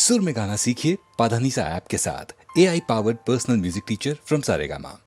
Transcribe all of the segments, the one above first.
सुर में गाना सीखिए पाधानीसा ऐप के साथ। AI powered personal music teacher from Saregama.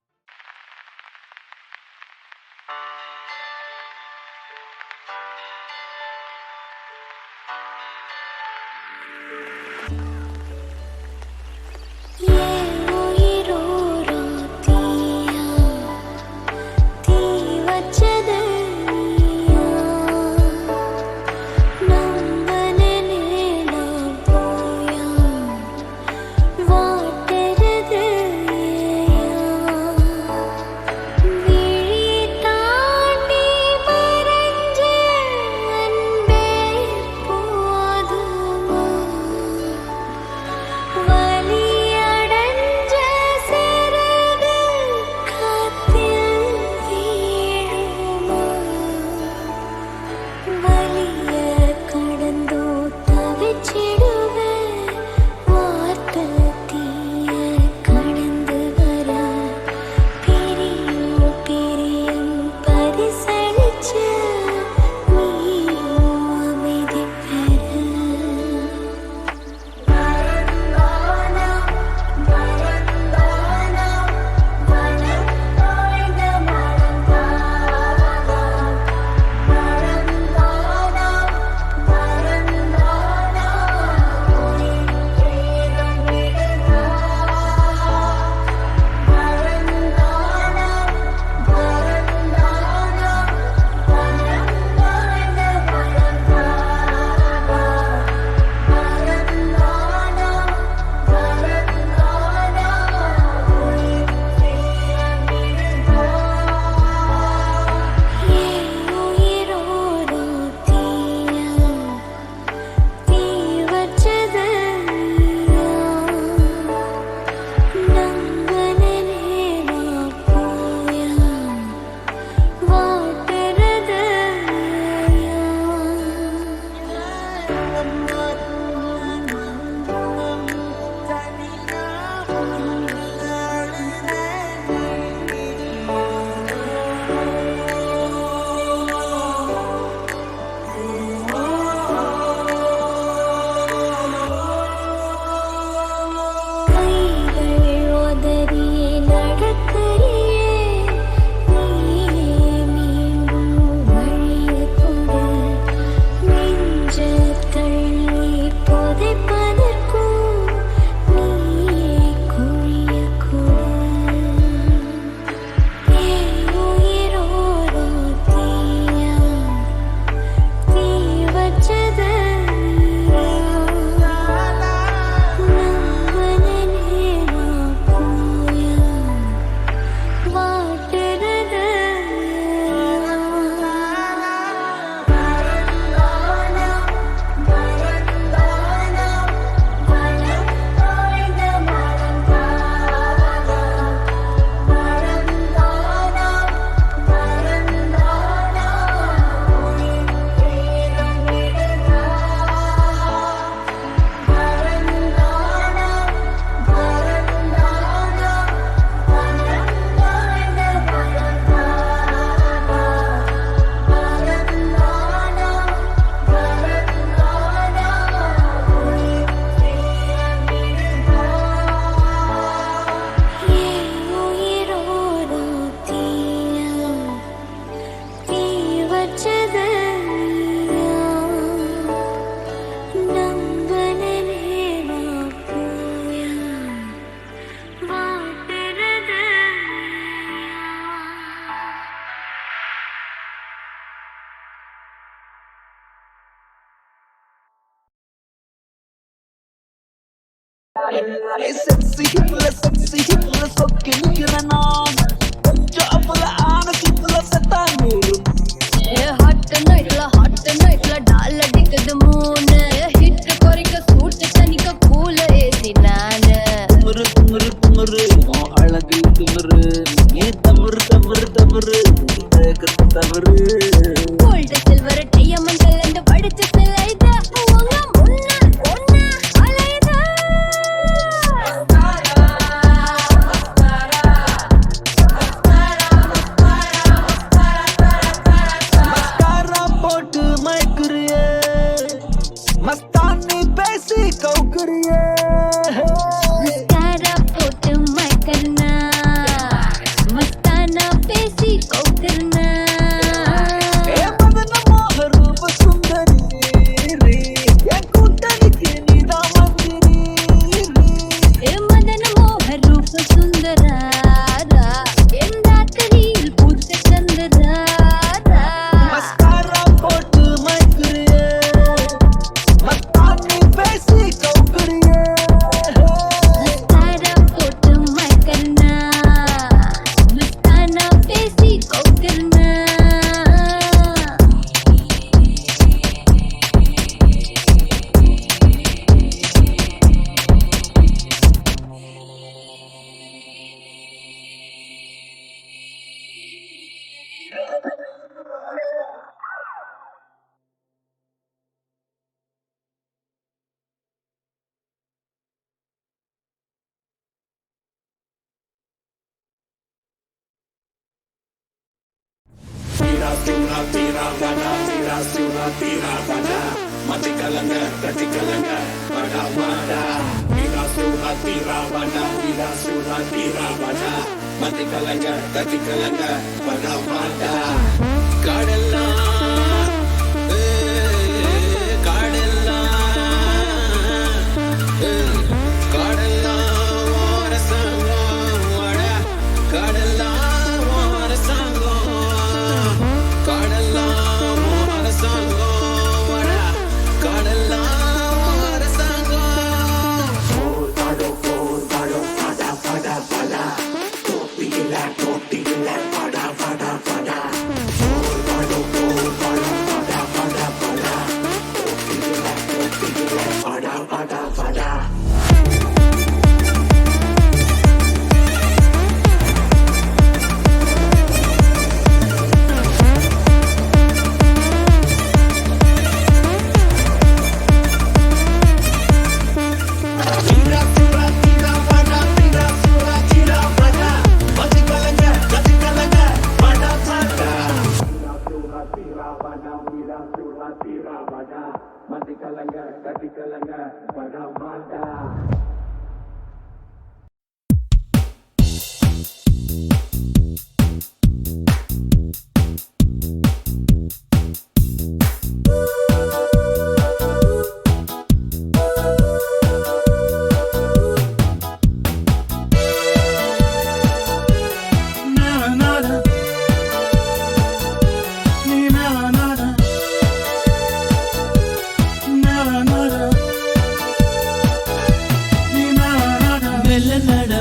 Sexy hippla sokken grannan. Jabla ana sipla setanur. Hot night la dal dikad moon. Hit korika suit chanika cool AC naan. Tumru alagil tumru. Ye tamru tamru. Gold silver diamond and படிச்ச சிலைதா உங்க முன்னால் ஒண்ணா அலைதா. Mascara போட்டு மயக்குறியே. கவுக்குறியே mascara போட்டு மயக்கறனா மஸ்தானா பேசி கவுக்கறனா மதன மோக ரூப சுந்தரி என் கூட்டணிக்கு நீதான் மந்திரி மதன மோக ரூப சுந்தராரா என் ராத்திரியில் பூத்த சந்திராரா மஸ்காரா போட்டு மயக்குறியே மத்தானி பேசி கவுக்குறியே மஸ்காரா போட்டு மயக்கறனா மஸ்தானா பேசி கவுக்கறனா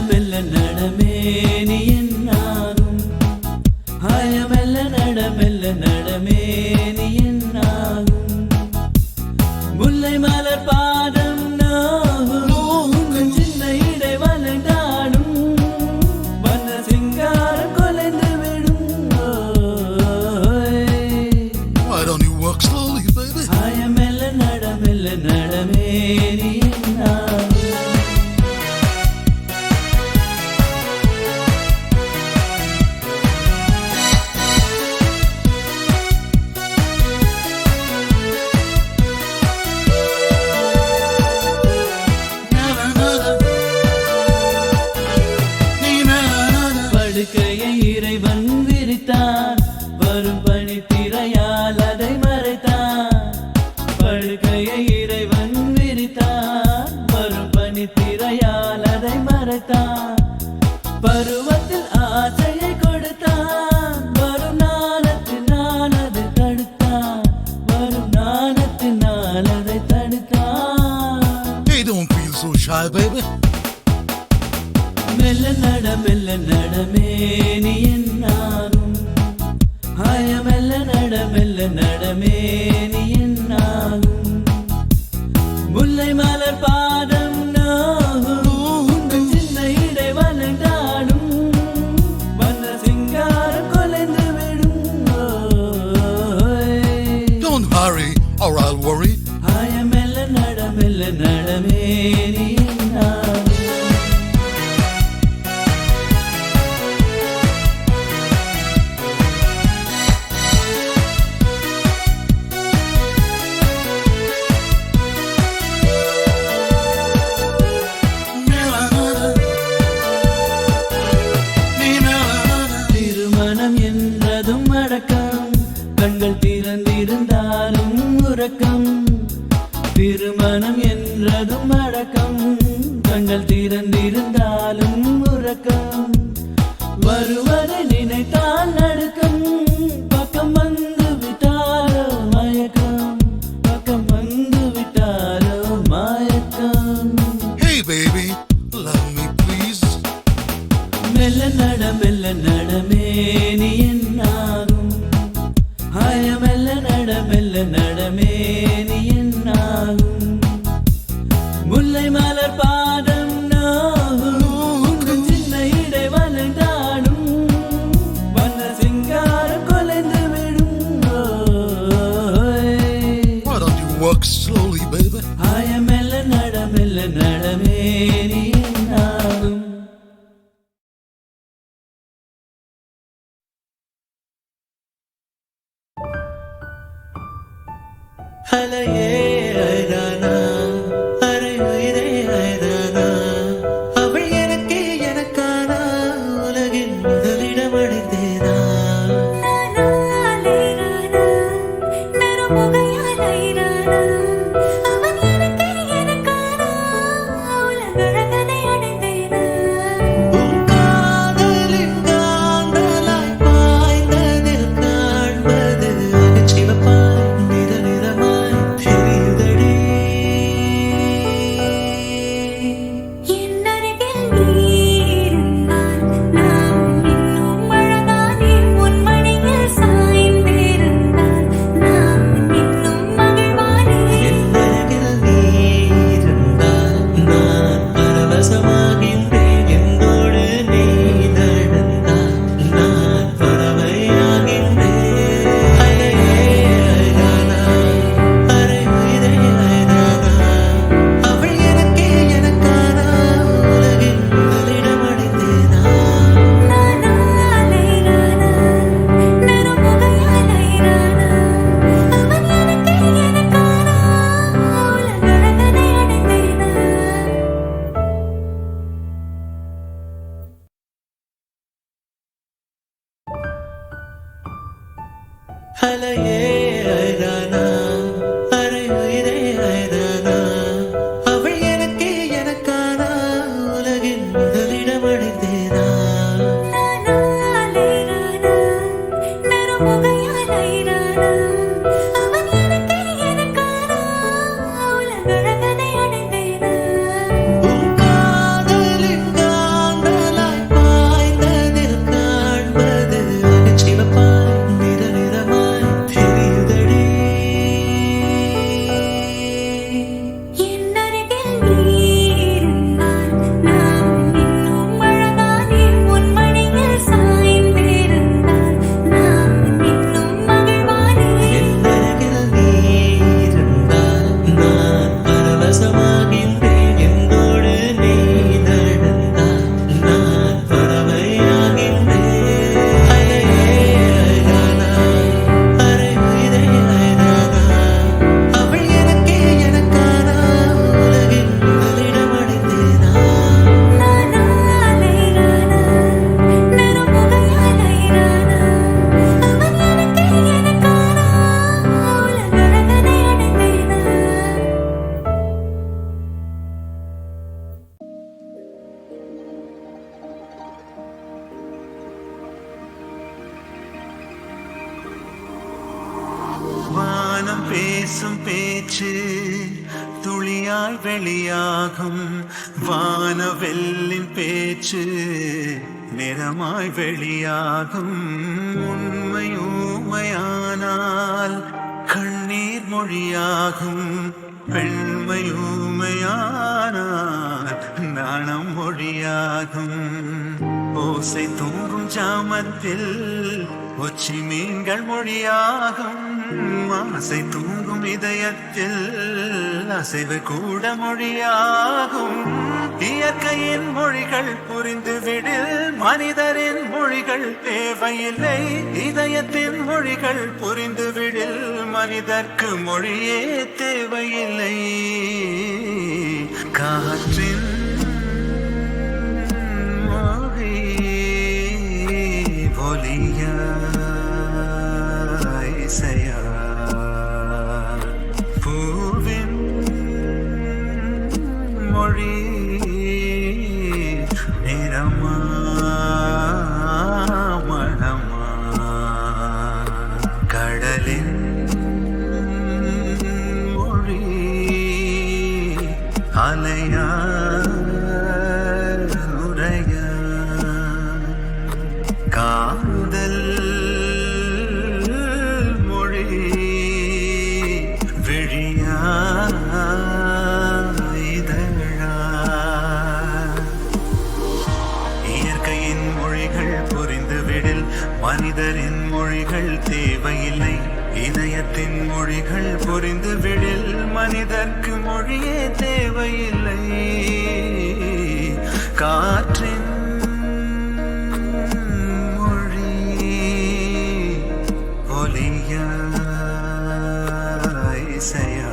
மெல்ல நடமே நீ என்னாகும் மெல்ல நடமே நீ என்னாகும் முல்லை மலர் பாதம் நோகும் சின்ன இடை வளைந்தாடும் வண்ண சிங்காரம் கொலைந்து விடும் Why don't you walk slowly, baby? மெல்ல நடமே நீ என்னாகும் படுக்கையை இறைவன் விரித்தான் வரும் பனி திரையால் அதை மறைத்தான் படுக்கையை இறைவன் விரித்தான் வரும் பனி திரையால் அதை மறைத்தான் பருவத்தில் ஆசையை கொடுத்தான் வரும் நாணத்தினால் அதை தடுத்தான் வரும் நாணத்தினால் அதை தடுத்தான் Hey, don't feel so shy, baby. மெல்ல நடமே நீ என்னாகும் மெல்ல நடமே நீ என்னாகும் முல்லை மலர் பாதம் நோகும் சின்ன இடை வளைந்தாடும் வண்ண சிங்காரம் கொலைந்து விடும் Don't hurry, or I'll worry. மெல்ல நடமே நீ என்னாகும் என்றதும் அடக்கம் கண்கள் திறந்திருந்தாலும் உறக்கம் வருவதை நினைத்தால் நடுக்கம் பக்கம் வந்து விட்டாரோ மயக்கம் பக்கம் வந்து விட்டாரோ மயக்கம் Hey baby, love me please. மெல்ல நடமே நீ என்னாகும் ஹாய மெல்ல நடமே நீ என்னாகும் முல்லை மலர் பாதம் நோகும் சின்ன இடை வளர்ந்தாடும் வண்ண சிங்காரம் கொலைந்து விடும் Why don't you walk slowly, baby? ஹாய மெல்ல நடமே நீ என்னாகும் அலையே அழகானா அரை உயிரே அழகானா அவள் எனக்கே எனக்கானா உலகின் முதலிடம் அடைந்தேனா உன் காதலின் காந்தலாய் பாய்ந்ததில் காண்பது அகச்சிவப்பாய் நிறமாய் தெரியுதடி என்னருகில் நீ இருந்தால் நான் பரவசமாகின்றேன் என்னோடு நீ நடந்தால் நான் பறவையாகின்றேன் அலையே அழகானா அரை உயிரே அழகானா அவள் எனக்கே எனக்கானா உலகின் முதலிடம் அடைந்தேனா அலையே அழகானா அரை உயிரே அழகானா அவள் எனக்கே எனக்கானா உலகின் முதலிடம் அடைந்தேனா உன் காதலின் காந்தலாய் பாய்ந்ததில் காண்பது அகச்சிவப்பாய் நிறமாய் தெரியுதடி என்னருகில் நீ இருந்தால் நான் பரவசமாகின்றேன் என்னோடு நீ நடந்தால் நான் பறவையாகின்றேன் அலையே அழகானா அரை உயிரே அழகானா அவள் எனக்கே எனக்கானா உலகின் முதலிடம் அடைந்தேனா வானம் பேசும் பேச்சு துளியாய் வெளியாகும் வானவெல்லின் பேச்சு நிறமாய் வெளியாகும் உண்மை ஊமையானால் கண்ணீர் மொழியாகும் பெண்மை ஊமையானால் நாணம் மொழியாகும் ஓசை தூங்கும் ஜாமத்தில் உச்சி மீன்கள் மொழியாகும் ஆசை தூங்கும் இதயத்தில் அசைவு கூட மொழியாகும் இயற்கையின் மொழிகள் புரிந்துவிடில் மனிதரின் மொழிகள் தேவையில்லை இதயத்தின் மொழிகள் புரிந்துவிடில் மனிதர்க்கு மொழியே தேவையில்லை காற்றின் மொழி ஒலியா இசையா பூவின் மொழி நிறமா மனமா கடலின் மொழி அலையா உரையா காதல் மொழி விழியா இதழா இயற்கையின் மொழிகள் புரிந்துவிடில் மனிதரின் மொழிகள் தேவையில்லை இதயத்தின் மொழிகள் புரிந்துவிடில் மனிதர்க்கு மொழியே தேவையில்லை காற்றின் மொழி ஒலியா இசையா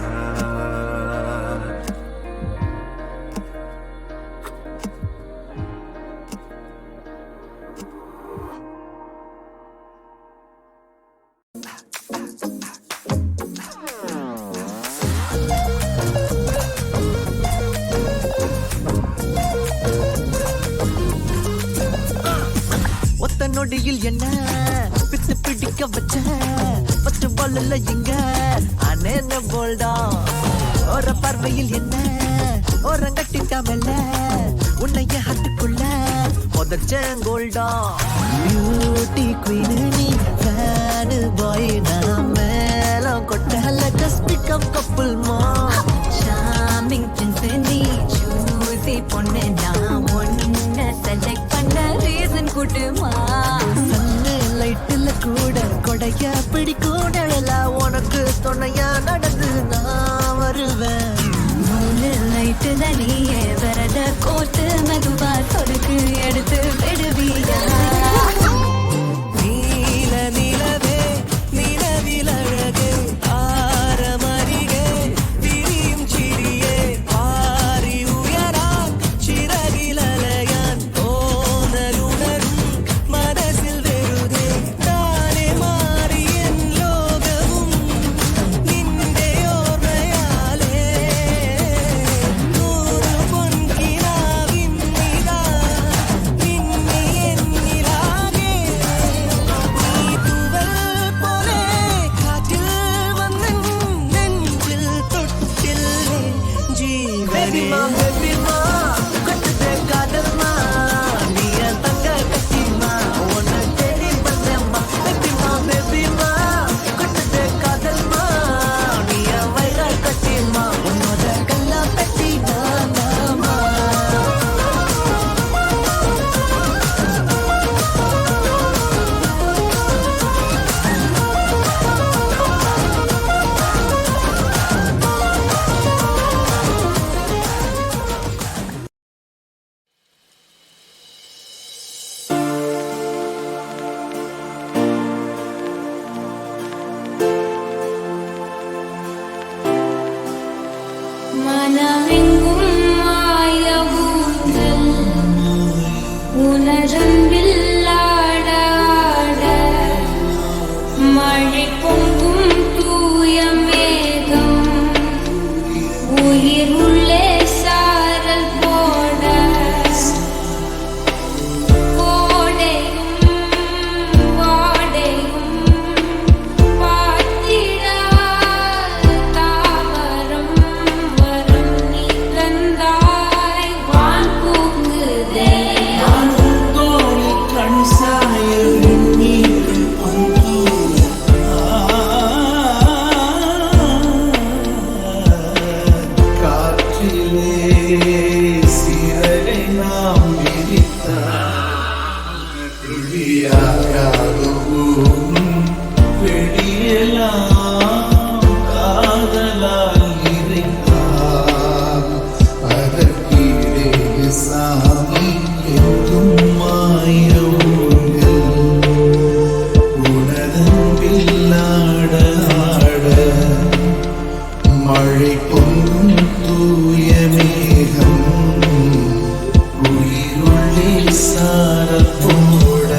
ஒத்த நொடியில் என்ன பித்து பிடிக்க வச்ச பத்து பால்ல எங்க அனேன போல்டா ஒரு பார்வையில் என்ன ஓரங்கட்டிட்டாமல்ல உன்னைய ஹட்டுக்குள்ள முதச்சேங்கோல்டா பியூட்டி குயின் நீ ஃபேன் பாய் நான் மேல கொட்டல கஸ்பிக் அப் கப்புள் மா ஷாமிங் பிரின்ஸ் நீ சூசி பொண்ணு நான் ஒன்ன செலக்ட் பண்ண ரீசன் கூட்டுமா சன்னு லைட்டுல கூட கொடைய பிடிக்கூட உனக்கு துணையா நடந்து நான் வருவேன் மூணு லைட்டுல நீயே வரத கோர்த்து மெதுவா சொருக்கு எடுத்து விடுவியா நீல நிலவே நிலவிலழகே ஆரமரிகே விரியும் சிறியே பாரி உயரா சிறகிலலையான் தோணலுணரும் மனசில் வெறுதே தானே மாறி என் லோகமும் நின்றே ஓர்மையாலே நூறு பொன்கினாவின் மீதா நின்னி என்னிலாகே நீ துவல் போலே காற்றில் வந்தன் நெஞ்சில் தொட்டில்லே ஜீவனே பேபிமா கட்டுதே காதல்மா நீ என் தங்க கட்டிமா உன்னை தேடி வந்தேம்மா பேபிமா கட்டுதே காதல்மா நீ என் வயிற கட்டிமா உன்னோட கல்லா பெட்டி நானாமா மனமெங்கும் மாய ஊஞ்சல் உணரம்பில் ஆட ஆட மழை பொங்கும் தூய மேகம் உயிர் உள்ளே சாரல் போட கோடையும் வாடையும் பார்த்திட தாவரம் வரம் நீ தந்தாய் வான் பூங்குதே மழை பொங்கும் தூய மேகம் உயிருள்ளே சாரத்தோட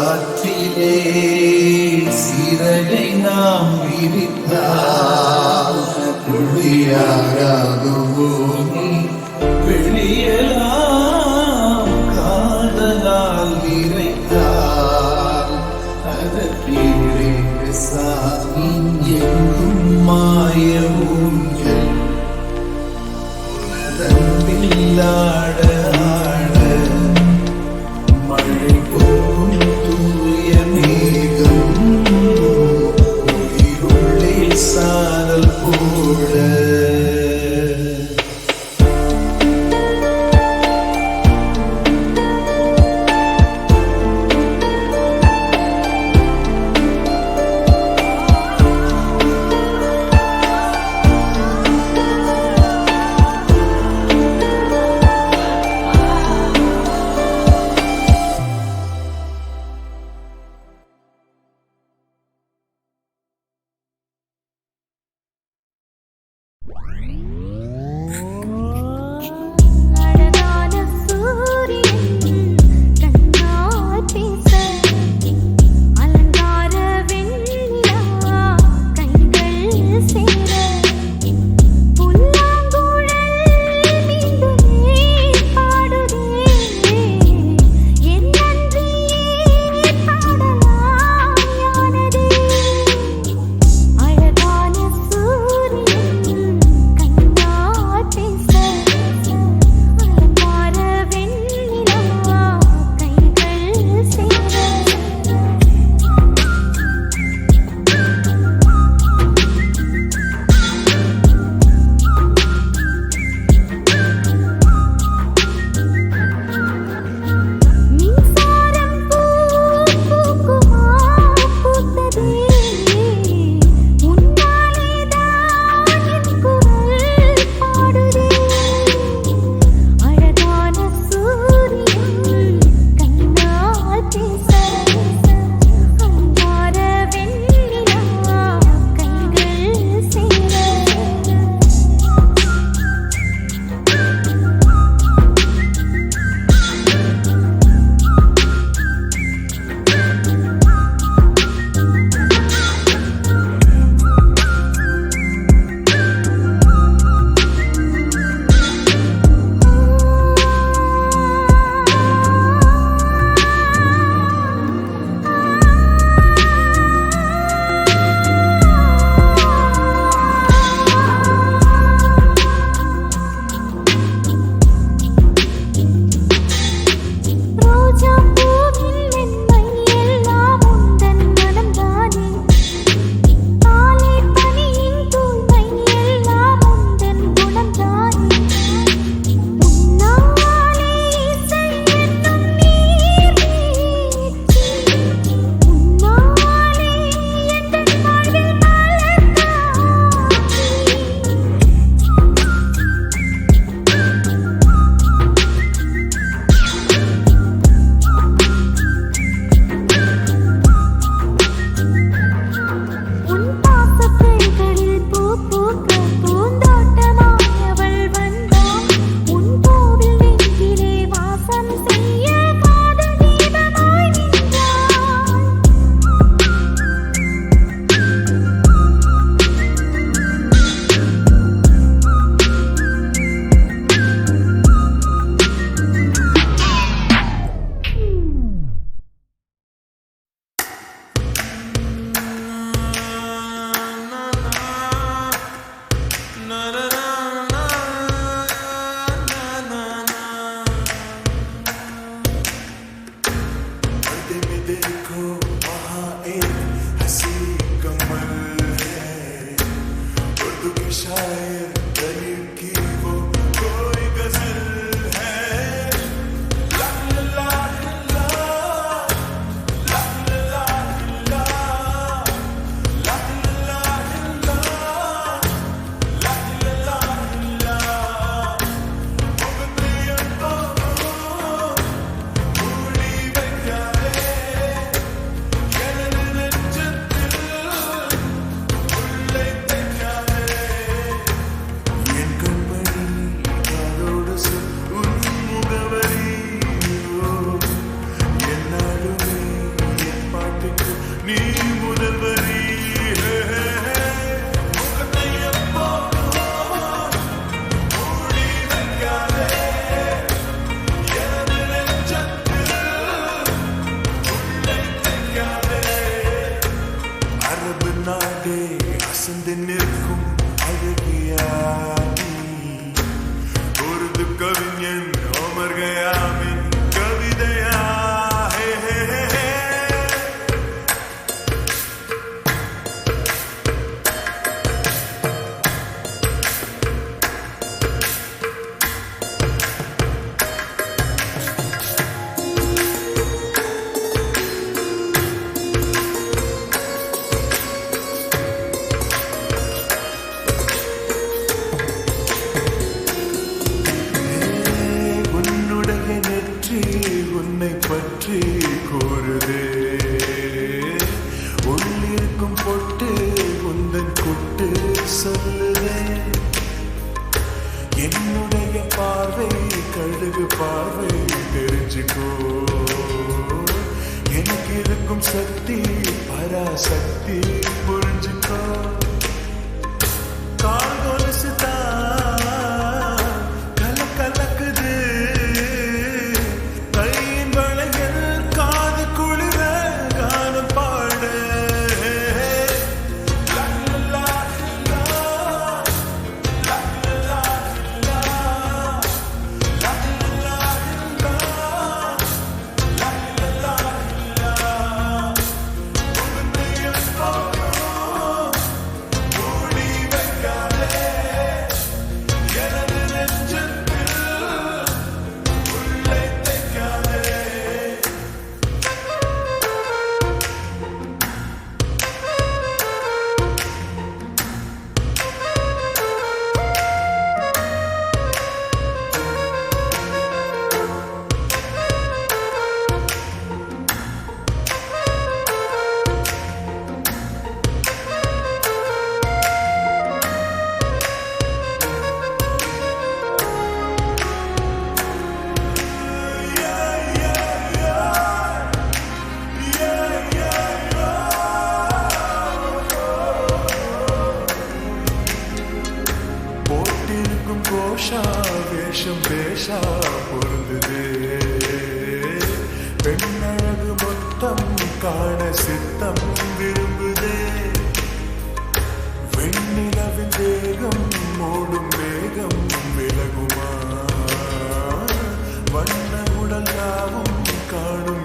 காற்றிலே சிறகை நாம் விரித்தால் ஒளியாகாதுவோ நீ வெளியெல்லாம் காதலால் நிறைத்தால் அதற்கீழே சாமி எங்கும் மாய ஊஞ்சல் உலகமில்லாட ஆட மழை போகும் தூய மேகம் உயிருள்ளே சாரல் போட நீ முதல் வரி முகத்தை எப்போதும் மூடி வைக்காதே எனது நெஞ்சத்தில் உள்ளே தைக்காதே அரபு நாடே அசந்து நிற்கும் அழகியா உருது கவிஞன் ஓமர் கயாமின் கவிதையா உன்னுடைய நெற்றி உன்னை பற்றி கூறுதே உள்ளிருக்கும் பொட்டு உந்தன் கொட்டு சொல்லுதே என்னுடைய பார்வை கழுகு பார்வை தெரிஞ்சுக்கோ எனக்கு இருக்கும் சக்தி பராசக்தி புரிஞ்சுக்கோ கால் கொலுசுதான் கலக்குது கையின் வளையல் காது குளிர கானம் பாட மூடி வைக்காதே எனது நெஞ்சத்தில் உள்ளே தைக்காதே போட்டிருக்கும் கோஷா வேஷம் பேஷா பொருந்துதே பெண்ணழகு மொத்தம் காண சித்தம் விரும்புதே வெண்ணிலவின் தேகம் மூடும் வேகம் விலகுமா வண்ண உடல் யாவும் காணும்